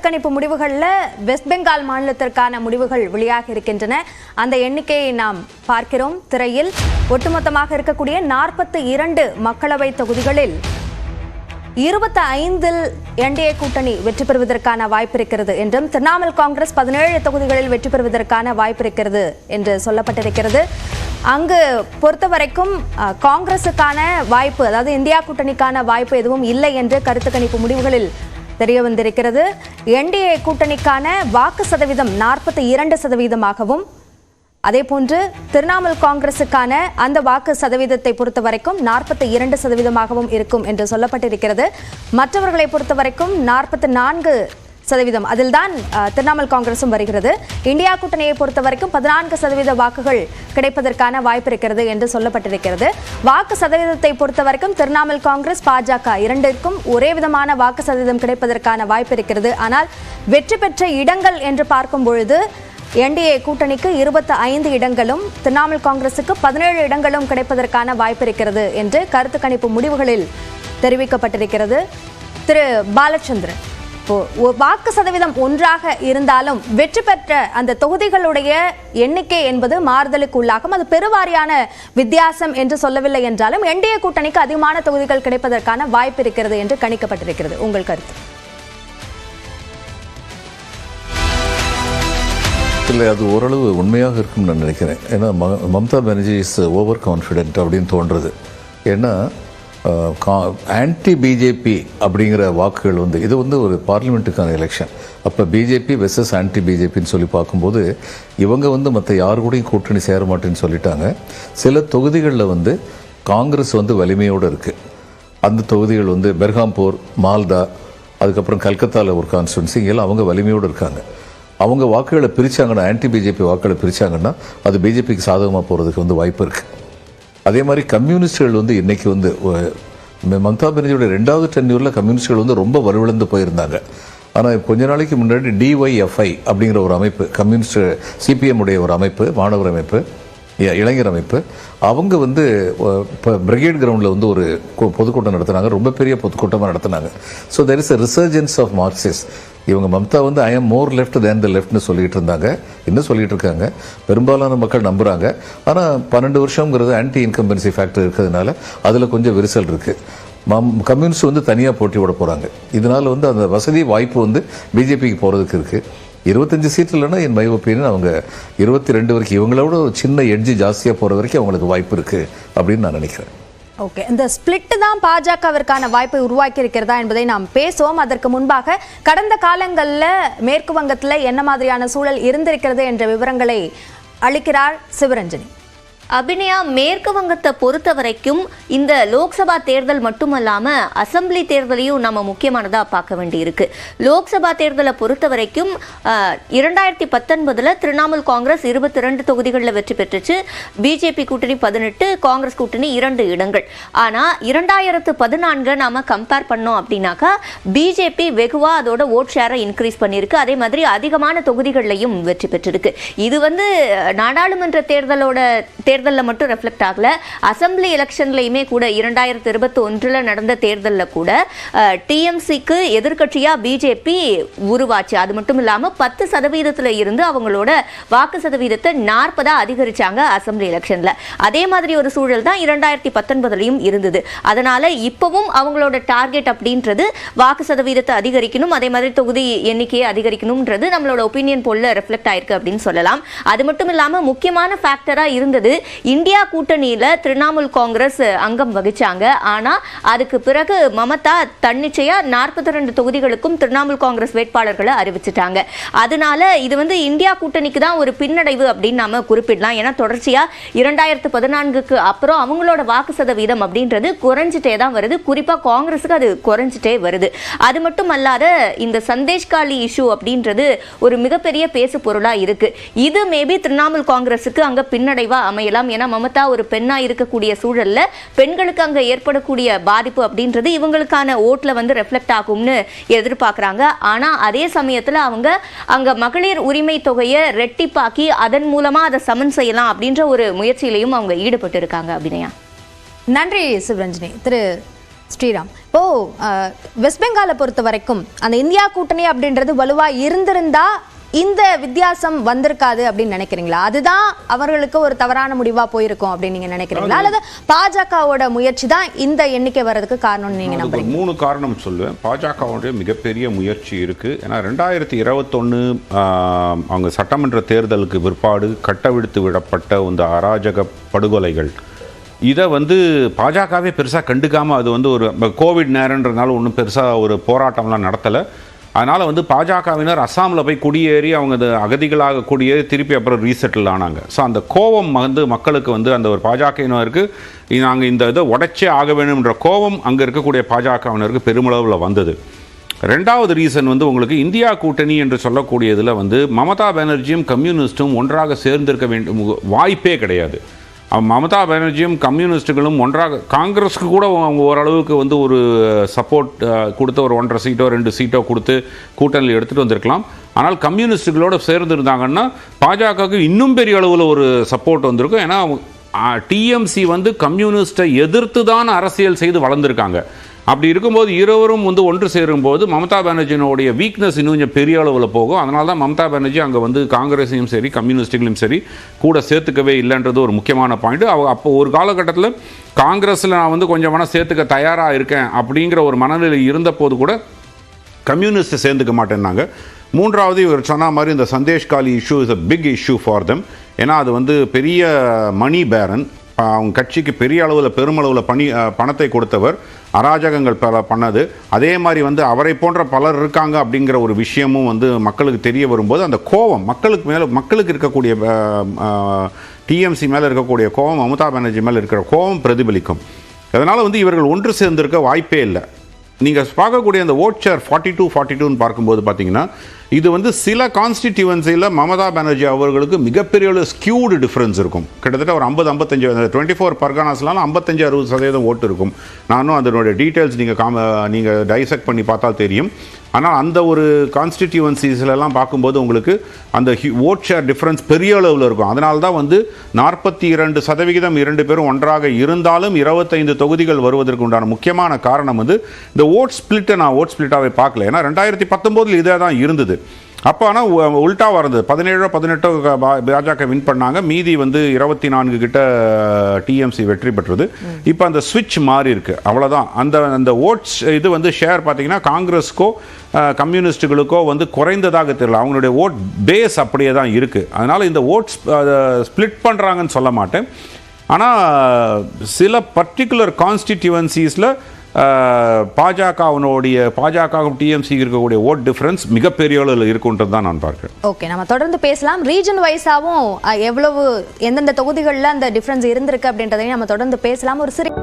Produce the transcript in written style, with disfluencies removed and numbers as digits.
கணிப்பு முடிவுகளில் வெஸ்ட் பெங்கால் மாநிலத்திற்கான முடிவுகள் வெளியாக இருக்கின்றன. அந்த எண்ணிக்கையை நாம் பார்க்கிறோம் திரையில். ஒட்டுமொத்தமாக இருக்கக்கூடிய 42 மக்களவை தொகுதிகளில் 25 என்டிஏ கூட்டணி வெற்றி பெறுவதற்கான வாய்ப்பு இருக்கிறது என்றும், திரிணாமுல் காங்கிரஸ் 17 தொகுதிகளில் வெற்றி பெறுவதற்கான வாய்ப்பு இருக்கிறது என்று சொல்லப்பட்டிருக்கிறது. அங்கு பொறுத்தவரைக்கும் காங்கிரசுக்கான வாய்ப்பு, அதாவது இந்தியா கூட்டணிக்கான வாய்ப்பு எதுவும் இல்லை என்று கருத்து கணிப்பு முடிவுகளில் தெரிய வந்திருக்கிறது. என்டிஏ கூட்டணிக்கான வாக்கு சதவீதம் 42%, அதேபோன்று திரிணாமுல் காங்கிரசுக்கான அந்த வாக்கு சதவீதத்தை பொறுத்தவரைக்கும் 42% இருக்கும் என்று சொல்லப்பட்டிருக்கிறது. மற்றவர்களை பொறுத்தவரைக்கும் 44%, அதில் தான் திரிணாமுல் காங்கிரசும் வருகிறது. இந்தியா கூட்டணியை பொறுத்தவரைக்கும் 14% வாக்குகள் கிடைப்பதற்கான வாய்ப்பு இருக்கிறது என்று சொல்லப்பட்டிருக்கிறது. வாக்கு சதவீதத்தை பொறுத்தவரைக்கும் திரிணாமுல் காங்கிரஸ், பாஜக இரண்டிற்கும் ஒரே விதமான வாக்கு சதவீதம் கிடைப்பதற்கான வாய்ப்பு இருக்கிறது. ஆனால் வெற்றி பெற்ற இடங்கள் என்று பார்க்கும் பொழுது என்டிஏ கூட்டணிக்கு 25 இடங்களும், திரிணாமுல் காங்கிரசுக்கு 17 இடங்களும் கிடைப்பதற்கான வாய்ப்பு இருக்கிறது என்று கருத்து கணிப்பு முடிவுகளில் தெரிவிக்கப்பட்டிருக்கிறது. திரு பாலச்சந்திரன், வாக்கு சதவீதம் ஒன்றாக இருந்தாலும் வெற்றி பெற்ற அந்த தொகுதிகளுடைய எண்ணிக்கை என்பது மாறுதலுக்கு உள்ளாகும். அது பெருவாரியான வித்தியாசம் என்று சொல்லவில்லை என்றாலும் என்டிஏ கூட்டணிக்கு அதிகமான தொகுதிகள் கிடைப்பதற்கான வாய்ப்பு இருக்கிறது என்று கணிக்கப்பட்டிருக்கிறது. உங்கள் கருத்து? இல்லை, அது ஓரளவு உண்மையாக இருக்கும்னு நான் நினைக்கிறேன். ஏன்னா Mamata Banerjee is over confident அப்படின்னு தோன்றுறது. ஏன்னா ஆன்டி பிஜேபி அப்படிங்கிற வாக்குகள் இது ஒரு பார்லிமெண்ட்டுக்கான எலெக்ஷன். அப்போ பிஜேபி வெர்சஸ் ஆன்டி பிஜேபின்னு சொல்லி பார்க்கும்போது இவங்க மற்ற யாரு கூடயும் கூட்டணி சேர மாட்டேன்னு சொல்லிட்டாங்க. சில தொகுதிகளில் காங்கிரஸ் வலிமையோடு இருக்குது. அந்த தொகுதிகள் பெர்ஹாம்பூர், மால்தா, அதுக்கப்புறம் கல்கத்தாவில் ஒரு கான்ஸ்டுவன்சி, இங்கெல்லாம் அவங்க வலிமையோடு இருக்காங்க. அவங்க வாக்குகளை பிரித்தாங்கன்னா, ஆன்டி பிஜேபி வாக்குகளை பிரித்தாங்கன்னா அது பிஜேபிக்கு சாதகமாக போகிறதுக்கு வாய்ப்பு இருக்குது. அதே மாதிரி கம்யூனிஸ்டுகள் இன்றைக்கி மம்தா பானர்ஜியோட 2வது டென்யூரில் கம்யூனிஸ்டுகள் ரொம்ப வலுவிழந்து போயிருந்தாங்க. ஆனால் கொஞ்ச நாளைக்கு முன்னாடி டிஒய்எஃப்ஐ அப்படிங்கிற ஒரு அமைப்பு, கம்யூனிஸ்ட் சிபிஎம் உடைய ஒரு அமைப்பு, மாணவர் அமைப்பு, இளைஞர் அமைப்பு, அவங்க இப்போ பிரிகேட் கிரவுண்டில் ஒரு பொதுக்கூட்டம் நடத்துனாங்க. ரொம்ப பெரிய பொதுக்கூட்டமாக நடத்துனாங்க. So there is a resurgence of Marxist. இவங்க Mamata I am more left than the லெஃப்ட்னு சொல்லிட்டு இருந்தாங்க, இன்னும் சொல்லிட்டு இருக்காங்க. பெரும்பாலான மக்கள் நம்புகிறாங்க. ஆனால் 12 வருஷங்கிறது ஆன்டி இன்கம்பன்சி ஃபேக்டர் இருக்கிறதுனால அதில் கொஞ்சம் விரிசல் இருக்குது. கம்யூனிஸ்ட் தனியாக போட்டி விட போகிறாங்க. இதனால் அந்த வசதி வாய்ப்பு பிஜேபிக்கு போகிறதுக்கு இருக்குது. 25 சீட் இல்லைன்னா என் மை ஒப்பீனியன் அவங்க 22 வரைக்கும், இவங்களோட சின்ன எட்ஜி ஜாஸ்தியாக போகிற வரைக்கும் அவங்களுக்கு வாய்ப்பு இருக்குது அப்படின்னு நான் நினைக்கிறேன். ஓகே, இந்த ஸ்பிளிட் தான் பாஜகவிற்கான வாய்ப்பை உருவாக்கி இருக்கிறதா என்பதை நாம் பேசுவோம். அதற்கு முன்பாக கடந்த காலங்களில் மேற்கு வங்கத்தில் என்ன மாதிரியான சூழல் இருந்திருக்கிறது என்ற விவரங்களை அளிக்கிறார் சிவரஞ்சனி. அபிநயா, மேற்கு வங்கத்தை பொறுத்த வரைக்கும் இந்த லோக்சபா தேர்தல் மட்டுமல்லாம அசம்பிளி தேர்தலையும் நம்ம முக்கியமானதா பார்க்க வேண்டியிருக்கு. லோக்சபா தேர்தலை பொறுத்த வரைக்கும் 2019 திரிணாமுல் காங்கிரஸ் 22 தொகுதிகளில் வெற்றி பெற்றுச்சு. பிஜேபி கூட்டணி 18, காங்கிரஸ் கூட்டணி 2 இடங்கள். ஆனா 2014 நாம கம்பேர் பண்ணோம் அப்படின்னாக்கா பிஜேபி வெகுவா அதோட ஓட் ஷேரை இன்க்ரீஸ் பண்ணியிருக்கு. அதே மாதிரி அதிகமான தொகுதிகளிலையும் வெற்றி பெற்றிருக்கு. இது நாடாளுமன்ற தேர்தலில் மட்டும் ரெஃப்ளெக்ட் ஆகல. அசம்பிளி எலெக்ஷன்லயுமே கூட 2021 நடந்த தேர்தலில் கூட டிஎம்சிக்கு எதிர்கட்சியா பிஜேபி உருவாச்சு. அது மட்டும் இல்லாம 10% இருந்து அவங்களோட வாக்கு சதவீதத்தை 40 அதிகரிச்சாங்க அசம்பிளி எலெக்ஷன்ல. அதே மாதிரி ஒரு சூழல் தான் 2019 இருந்தது. அதனால இப்பவும் அவங்களோட டார்கெட் அப்படின்றது வாக்கு சதவீதத்தை அதிகரிக்கணும், அதே மாதிரி தொகுதி எண்ணிக்கையை அதிகரிக்கணும்ன்றது நம்மளோட ஒப்பீனியன் போல ரெஃப்ளெக்ட் ஆயிருக்கு அப்படின்னு சொல்லலாம். அது மட்டும் இல்லாம முக்கியமான ஃபேக்டரா இருந்தது இந்தியா கூட்டணியில திரிணாமுல் காங்கிரஸ் அங்கம் வகிச்சாங்க. ஆனா அதுக்கு பிறகு மமதா தன்னிச்சையா 42 தொகுதிகளுக்கும் திரிணாமுல் காங்கிரஸ் வேட்பாளர்களை அறிவிச்சிட்டாங்க. அதனால இது இந்தியா கூட்டணிக்கு தான் ஒரு பின்னடைவு அப்படின்னு நாம குறிப்பிடலாம். ஏன்னா தொடர்ச்சியா 2014க்கு அப்புறம் அவங்களோட வாக்கு சதவீதம் அப்படின்றது குறைஞ்சிட்டே தான் வருது. குறிப்பா காங்கிரஸுக்கு அது குறைஞ்சிட்டே வருது. அது மட்டும் அல்லாத இந்த சந்தேஷ்காலி இஷ்யூ அப்படின்றது ஒரு மிகப்பெரிய பேசு பொருளா இருக்கு. இது மேபி திரிணாமுல் காங்கிரஸுக்கு அங்க பின்னடைவா அமையலாம். ஏன்னா மமதா ஒரு பெண்ணா இருக்கக்கூடிய சூழல்ல பெண்களுக்கு அங்க ஏற்படக்கூடிய பாதிப்பு அப்படின்றது இவங்களுக்கான ஓட்ல ரெஃப்ளெக்ட் ஆகும்னு எதிர்பார்க்கறாங்க. ஆனா அதே சமயத்துல அவங்க அங்க மகளிர் உரிமை தொகையை ரெட்டிப்பாக்கி அதன் மூலமா அதை சமன் செய்யலாம் அப்படின்ற ஒரு முயற்சியிலையும் அவங்க ஈடுபட்டு இருக்காங்க. அபிநயா, நன்றி சிவரஞ்சனி. திரு ஸ்ரீராம், இப்போ வெஸ்ட் பெங்காலை பொறுத்த வரைக்கும் அந்த இந்தியா கூட்டணி அப்படின்றது வலுவா இருந்திருந்தா இந்த வித்தியாசம் வந்திருக்காது அப்படின்னு நினைக்கிறீங்களா? அதுதான் அவர்களுக்கு ஒரு தவறான முடிவா போயிருக்கும் அப்படின்னு நீங்க நினைக்கிறீங்களா, அல்லது பாஜகவோட முயற்சி தான் இந்த எண்ணிக்கை வர்றதுக்கு காரணம்னு நீங்க நம்புறீங்க? 3 காரணம் சொல்லுவேன். பாஜகவுடைய மிகப்பெரிய முயற்சி இருக்கு. ஏன்னா 2021 அவங்க சட்டமன்ற தேர்தலுக்கு பிற்பாடு கட்டவிழ்த்து விடப்பட்ட இந்த அராஜக படுகொலைகள், இதை பாஜகவே பெருசாக கண்டுக்காமல், அது ஒரு கோவிட் நேரன்றதுனால ஒன்றும் பெருசாக ஒரு போராட்டம்லாம் நடத்தலை. அதனால் பாஜகவினர் அஸ்ஸாமில் போய் குடியேறி அவங்க அகதிகளாக குடியேறி திருப்பி அப்புறம் ரீசெட்டில் ஆனாங்க. ஸோ அந்த கோபம் மக்களுக்கு அந்த ஒரு பாஜகவினருக்கு நாங்கள் இந்த இதை உடைச்சே ஆக வேணும்ன்ற கோபம் அங்கே இருக்கக்கூடிய பாஜகவினருக்கு பெருமளவில் வந்தது. ரெண்டாவது ரீசன் உங்களுக்கு இந்தியா கூட்டணி என்று சொல்லக்கூடியதில் மமதா பானர்ஜியும் கம்யூனிஸ்ட்டும் ஒன்றாக சேர்ந்திருக்க வேண்டும் வாய்ப்பே கிடையாது. மமதா பானர்ஜியும் கம்யூனிஸ்டுகளும் ஒன்றாக, காங்கிரஸுக்கு கூட அவங்க ஓரளவுக்கு ஒரு சப்போர்ட் கொடுத்து ஒரு 1.5 சீட்டோ 2 சீட்டோ கொடுத்து கூட்டணியில் எடுத்துகிட்டு வந்திருக்கலாம். ஆனால் கம்யூனிஸ்டுகளோடு சேர்ந்துருந்தாங்கன்னா பாஜகவுக்கு இன்னும் பெரிய அளவில் ஒரு சப்போர்ட் வந்திருக்கும். ஏன்னா டிஎம்சி கம்யூனிஸ்ட்டை எதிர்த்து தான் அரசியல் செய்து வளர்ந்துருக்காங்க. அப்படி இருக்கும்போது இருவரும் ஒன்று சேரும்போது மமதா பானர்ஜியினுடைய வீக்னஸ் இன்னும் கொஞ்சம் பெரிய அளவில் போகும். அதனால தான் மமதா பானர்ஜி அங்கே காங்கிரஸையும் சரி கம்யூனிஸ்டுகளையும் சரி கூட சேர்த்துக்கவே இல்லைன்றது ஒரு முக்கியமான பாயிண்ட். அப்போ ஒரு காலகட்டத்தில் காங்கிரஸில் நான் கொஞ்சம் வேணால் சேர்த்துக்க தயாராக இருக்கேன் அப்படிங்கிற ஒரு மனநிலை இருந்த போது கூட கம்யூனிஸ்ட்டை சேர்ந்துக்க மாட்டேன்னாங்க. மூன்றாவது இவர் சொன்ன மாதிரி இந்த Sandeshkhali issue is a big issue for them. ஏன்னா அது பெரிய மணி பேரன், அவங்க கட்சிக்கு பெரிய அளவில் பெருமளவில் பணத்தை கொடுத்தவர், அராஜகங்கள் பல பண்ணது. அதே மாதிரி அவரை போன்ற பலர் இருக்காங்க அப்படிங்கிற ஒரு விஷயமும் மக்களுக்கு தெரிய வரும்போது அந்த கோபம் மக்களுக்கு இருக்கக்கூடிய டிஎம்சி மேலே இருக்கக்கூடிய கோபம் மமதா பானர்ஜி மேலே இருக்கிற கோபம் பிரதிபலிக்கும். அதனால் இவர்கள் ஒன்று சேர்ந்திருக்க வாய்ப்பே இல்லை. நீங்கள் பார்க்கக்கூடிய அந்த ஓட் ஷேர் 42-42ன்னு பார்க்கும்போது பார்த்தீங்கன்னா இது சில கான்ஸ்டிடியூவன்சியில் மமதா பானர்ஜி அவர்களுக்கு மிகப்பெரிய ஒரு ஸ்கியூடு டிஃப்ரென்ஸ் இருக்கும். கிட்டத்தட்ட ஒரு 50-55 24 பர்கானாஸ்லாம் 55-60% ஓட்டு இருக்கும். நானும் அதனுடைய டீட்டெயில்ஸ் நீங்கள் டைசெக்ட் பண்ணி பார்த்தா தெரியும். ஆனால் அந்த ஒரு கான்ஸ்டிடியூவன்சிஸ்லாம் பார்க்கும்போது உங்களுக்கு அந்த ஓட் ஷேர் டிஃப்ரென்ஸ் பெரிய அளவில் இருக்கும். அதனால தான் 42% 2 பேரும் ஒன்றாக இருந்தாலும் 25 தொகுதிகள் வருவதற்கு உண்டான முக்கியமான காரணம் இந்த ஓட் ஸ்பிளிட்டை நான் ஓட் ஸ்பிளிட்டாகவே பார்க்கல. ஏன்னா 2019 இதே தான் இருந்தது. அப்போ ஆனால் உல்ட்டாக வருது. 17-18 பாஜக வின் பண்ணாங்க, மீதி 24 கிட்ட டிஎம்சி வெற்றி பெற்றது. இப்போ அந்த ஸ்விட்ச் மாறி இருக்கு, அவ்வளோதான். அந்த ஓட்ஸ் இது ஷேர் பார்த்தீங்கன்னா காங்கிரஸுக்கோ கம்யூனிஸ்டுகளுக்கோ குறைந்ததாக தெரியல. அவங்களுடைய ஓட் பேஸ் அப்படியே தான் இருக்குது. அதனால் இந்த ஓட்ஸ் ஸ்பிளிட் பண்ணுறாங்கன்னு சொல்ல மாட்டேன். ஆனால் சில பர்டிகுலர் கான்ஸ்டிடியூவன்சிஸில் பாஜகவும் டிஎம்சி இருக்கக்கூடிய ஓட் டிஃபரன்ஸ் மிகப்பெரிய அளவில் இருக்குன்றது தான் நான் பார்க்கிறேன். ஓகே, நம்ம தொடர்ந்து பேசலாம். ரீஜன் வைஸாவும் எவ்வளவு எந்தெந்த தொகுதிகளில் அந்த டிஃபரன்ஸ் இருந்திருக்கு அப்படின்றதையும் நம்ம தொடர்ந்து பேசலாம். ஒரு சிறிய